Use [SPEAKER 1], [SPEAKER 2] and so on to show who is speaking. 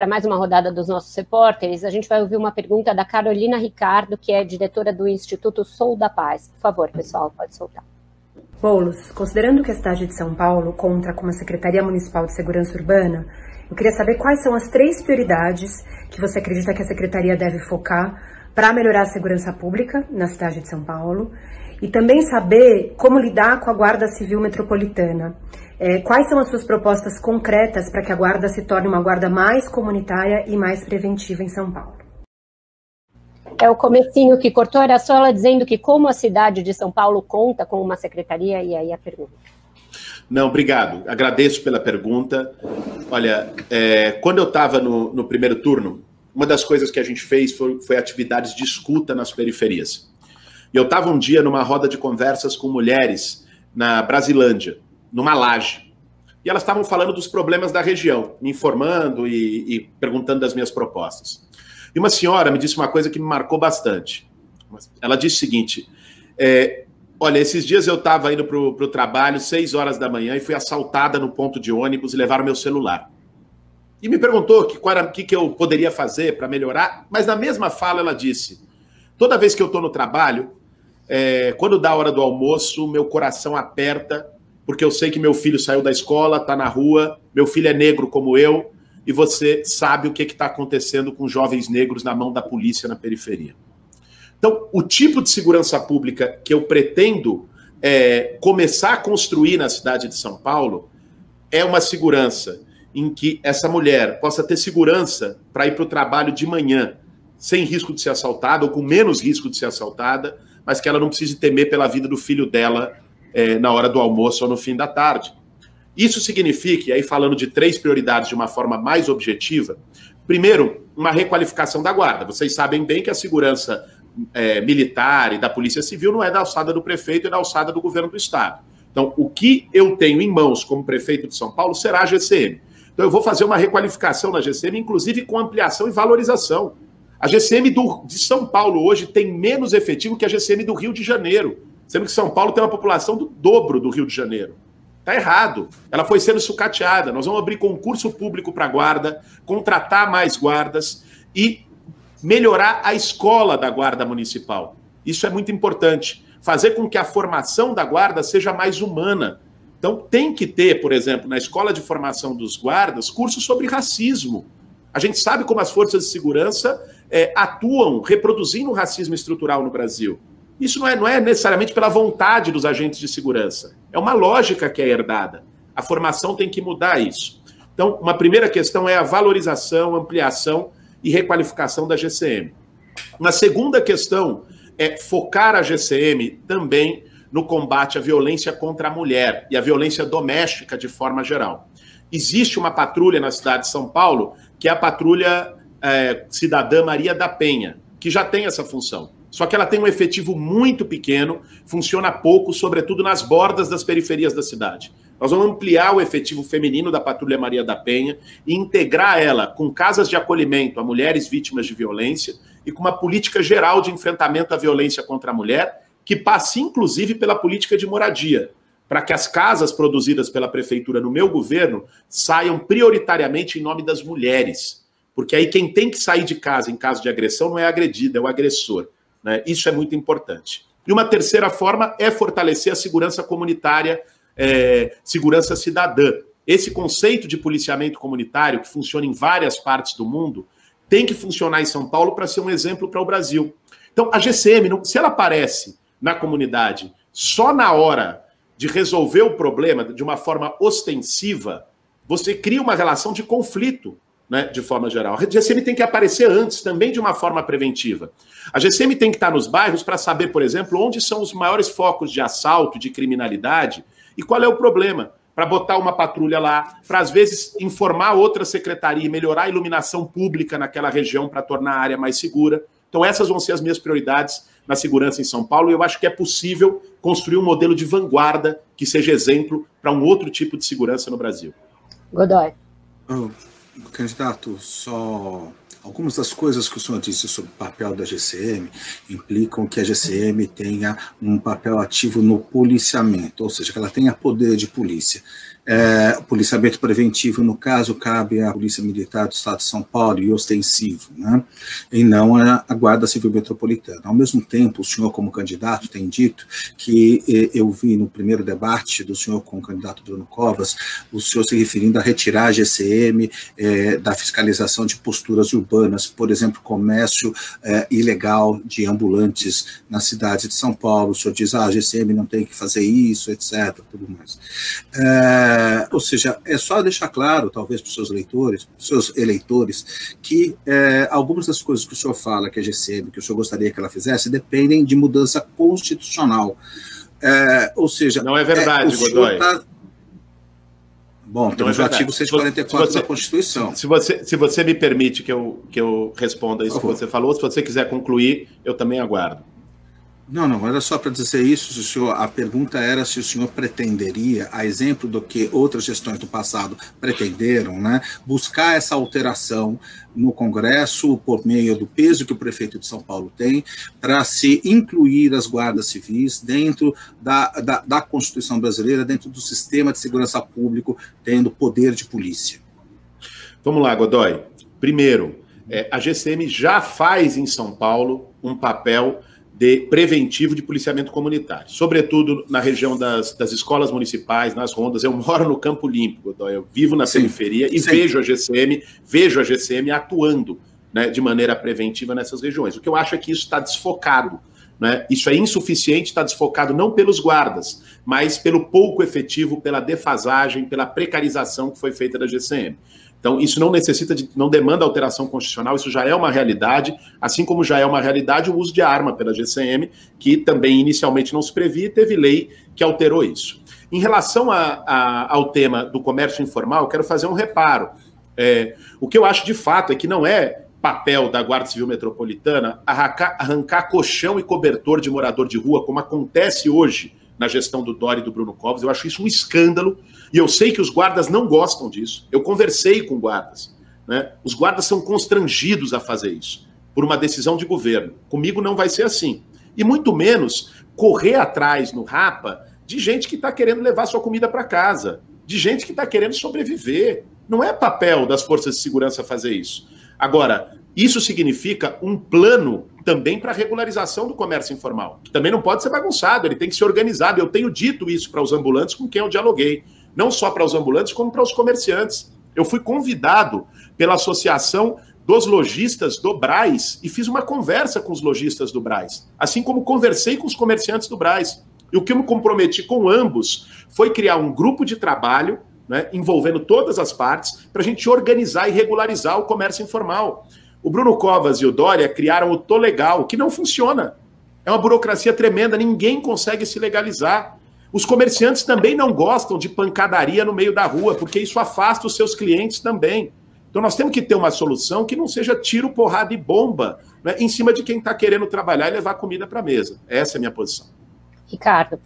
[SPEAKER 1] mais uma rodada dos nossos repórteres. A gente vai ouvir uma pergunta da Carolina Ricardo, que é diretora do Instituto Sou da Paz. Por favor, pessoal, pode soltar.
[SPEAKER 2] Boulos, considerando que a cidade de São Paulo conta com uma Secretaria Municipal de Segurança Urbana, eu queria saber quais são as 3 prioridades que você acredita que a Secretaria deve focar para melhorar a segurança pública na cidade de São Paulo e também saber como lidar com a Guarda Civil Metropolitana. Quais são as suas propostas concretas para que a Guarda se torne uma guarda mais comunitária e mais preventiva em São Paulo?
[SPEAKER 1] O comecinho que cortou, era só ela dizendo que como a cidade de São Paulo conta com uma secretaria, e aí a pergunta.
[SPEAKER 3] Não, obrigado. Agradeço pela pergunta. Olha, quando eu estava no primeiro turno, uma das coisas que a gente fez foi atividades de escuta nas periferias. E eu estava um dia numa roda de conversas com mulheres na Brasilândia, numa laje. E elas estavam falando dos problemas da região, me informando e perguntando das minhas propostas. E uma senhora me disse uma coisa que me marcou bastante. Ela disse o seguinte, olha, esses dias eu estava indo para o trabalho, 6 horas da manhã, e fui assaltada no ponto de ônibus e levaram meu celular. E me perguntou o que eu poderia fazer para melhorar, mas na mesma fala ela disse, toda vez que eu estou no trabalho, quando dá a hora do almoço, meu coração aperta, porque eu sei que meu filho saiu da escola, está na rua, meu filho é negro como eu, e você sabe o que está acontecendo com jovens negros na mão da polícia na periferia. Então, o tipo de segurança pública que eu pretendo começar a construir na cidade de São Paulo é uma segurança em que essa mulher possa ter segurança para ir para o trabalho de manhã, sem risco de ser assaltada, ou com menos risco de ser assaltada, mas que ela não precise temer pela vida do filho dela na hora do almoço ou no fim da tarde. Isso significa, e aí falando de 3 prioridades de uma forma mais objetiva, primeiro, uma requalificação da guarda. Vocês sabem bem que a segurança militar e da Polícia Civil não é da alçada do prefeito e da alçada do governo do Estado. Então, o que eu tenho em mãos como prefeito de São Paulo será a GCM. Então, eu vou fazer uma requalificação na GCM, inclusive com ampliação e valorização. A GCM de São Paulo hoje tem menos efetivo que a GCM do Rio de Janeiro, sendo que São Paulo tem uma população do dobro do Rio de Janeiro. Está errado. Ela foi sendo sucateada. Nós vamos abrir concurso público para a guarda, contratar mais guardas e melhorar a escola da guarda municipal. Isso é muito importante. Fazer com que a formação da guarda seja mais humana. Então, tem que ter, por exemplo, na escola de formação dos guardas, cursos sobre racismo. A gente sabe como as forças de segurança atuam reproduzindo o racismo estrutural no Brasil. Isso não é necessariamente pela vontade dos agentes de segurança. É uma lógica que é herdada. A formação tem que mudar isso. Então, uma primeira questão é a valorização, ampliação e requalificação da GCM. Uma segunda questão é focar a GCM também no combate à violência contra a mulher e à violência doméstica de forma geral. Existe uma patrulha na cidade de São Paulo, que é a Patrulha Cidadã Maria da Penha, que já tem essa função. Só que ela tem um efetivo muito pequeno, funciona pouco, sobretudo nas bordas das periferias da cidade. Nós vamos ampliar o efetivo feminino da Patrulha Maria da Penha e integrar ela com casas de acolhimento a mulheres vítimas de violência e com uma política geral de enfrentamento à violência contra a mulher, que passe inclusive pela política de moradia, para que as casas produzidas pela prefeitura no meu governo saiam prioritariamente em nome das mulheres. Porque aí quem tem que sair de casa em caso de agressão não é agredido, é o agressor. Né? Isso é muito importante. E uma terceira forma é fortalecer a segurança comunitária, segurança cidadã. Esse conceito de policiamento comunitário, que funciona em várias partes do mundo, tem que funcionar em São Paulo para ser um exemplo para o Brasil. Então, a GCM, se ela aparece na comunidade só na hora de resolver o problema de uma forma ostensiva, você cria uma relação de conflito, né, de forma geral. A GCM tem que aparecer antes, também de uma forma preventiva. A GCM tem que estar nos bairros para saber, por exemplo, onde são os maiores focos de assalto, de criminalidade, e qual é o problema, para botar uma patrulha lá, para às vezes informar outra secretaria e melhorar a iluminação pública naquela região para tornar a área mais segura. Então essas vão ser as minhas prioridades na segurança em São Paulo, e eu acho que é possível construir um modelo de vanguarda que seja exemplo para um outro tipo de segurança no Brasil.
[SPEAKER 1] Godoy.
[SPEAKER 4] Candidato, só Algumas das coisas que o senhor disse sobre o papel da GCM implicam que a GCM tenha um papel ativo no policiamento, ou seja, que ela tenha poder de polícia. Policiamento preventivo, no caso, cabe à Polícia Militar do Estado de São Paulo e ostensivo, né? E não a Guarda Civil Metropolitana. Ao mesmo tempo, o senhor, como candidato, tem dito que eu vi no primeiro debate do senhor com o candidato Bruno Covas, o senhor se referindo a retirar a GCM da fiscalização de posturas urbanas, por exemplo, comércio ilegal de ambulantes na cidade de São Paulo. O senhor diz, a GCM não tem que fazer isso, etc., tudo mais. Ou seja, é só deixar claro, talvez para os seus eleitores, que algumas das coisas que o senhor fala, que a GCM, que o senhor gostaria que ela fizesse, dependem de mudança constitucional. Ou seja...
[SPEAKER 3] Não é verdade, Godoy.
[SPEAKER 4] Bom, temos o artigo 144 da Constituição.
[SPEAKER 3] Se você me permite que eu responda isso que você falou, se você quiser concluir, eu também aguardo.
[SPEAKER 4] Não, era só para dizer isso, a pergunta era se o senhor pretenderia, a exemplo do que outras gestões do passado pretenderam, né, buscar essa alteração no Congresso por meio do peso que o prefeito de São Paulo tem para se incluir as guardas civis dentro da Constituição brasileira, dentro do sistema de segurança público, tendo poder de polícia.
[SPEAKER 3] Vamos lá, Godoy. Primeiro, a GCM já faz em São Paulo um papel de preventivo de policiamento comunitário, sobretudo na região das escolas municipais, nas rondas. Eu moro no Campo Limpo, Godoy, eu vivo na periferia e vejo a GCM atuando, né, de maneira preventiva nessas regiões. O que eu acho é que isso está desfocado, né? Isso é insuficiente, está desfocado não pelos guardas, mas pelo pouco efetivo, pela defasagem, pela precarização que foi feita da GCM. Então, isso não demanda alteração constitucional, isso já é uma realidade, assim como já é uma realidade o uso de arma pela GCM, que também inicialmente não se previa e teve lei que alterou isso. Em relação ao tema do comércio informal, eu quero fazer um reparo. O que eu acho de fato é que não é papel da Guarda Civil Metropolitana arrancar colchão e cobertor de morador de rua, como acontece hoje na gestão do Dória e do Bruno Covas. Eu acho isso um escândalo, e eu sei que os guardas não gostam disso. Eu conversei com guardas, né? Os guardas são constrangidos a fazer isso, por uma decisão de governo. Comigo não vai ser assim. E muito menos correr atrás no Rapa de gente que está querendo levar sua comida para casa, de gente que está querendo sobreviver. Não é papel das forças de segurança fazer isso. Agora, isso significa um plano também para a regularização do comércio informal, que também não pode ser bagunçado, ele tem que ser organizado. Eu tenho dito isso para os ambulantes com quem eu dialoguei, não só para os ambulantes, como para os comerciantes. Eu fui convidado pela Associação dos Lojistas do Brás e fiz uma conversa com os lojistas do Brás, assim como conversei com os comerciantes do Brás. E o que eu me comprometi com ambos foi criar um grupo de trabalho, né, envolvendo todas as partes, para a gente organizar e regularizar o comércio informal. O Bruno Covas e o Dória criaram o Tô Legal, que não funciona. É uma burocracia tremenda, ninguém consegue se legalizar. Os comerciantes também não gostam de pancadaria no meio da rua, porque isso afasta os seus clientes também. Então nós temos que ter uma solução que não seja tiro, porrada e bomba, né, em cima de quem está querendo trabalhar e levar comida para a mesa. Essa é a minha posição.
[SPEAKER 1] Ricardo.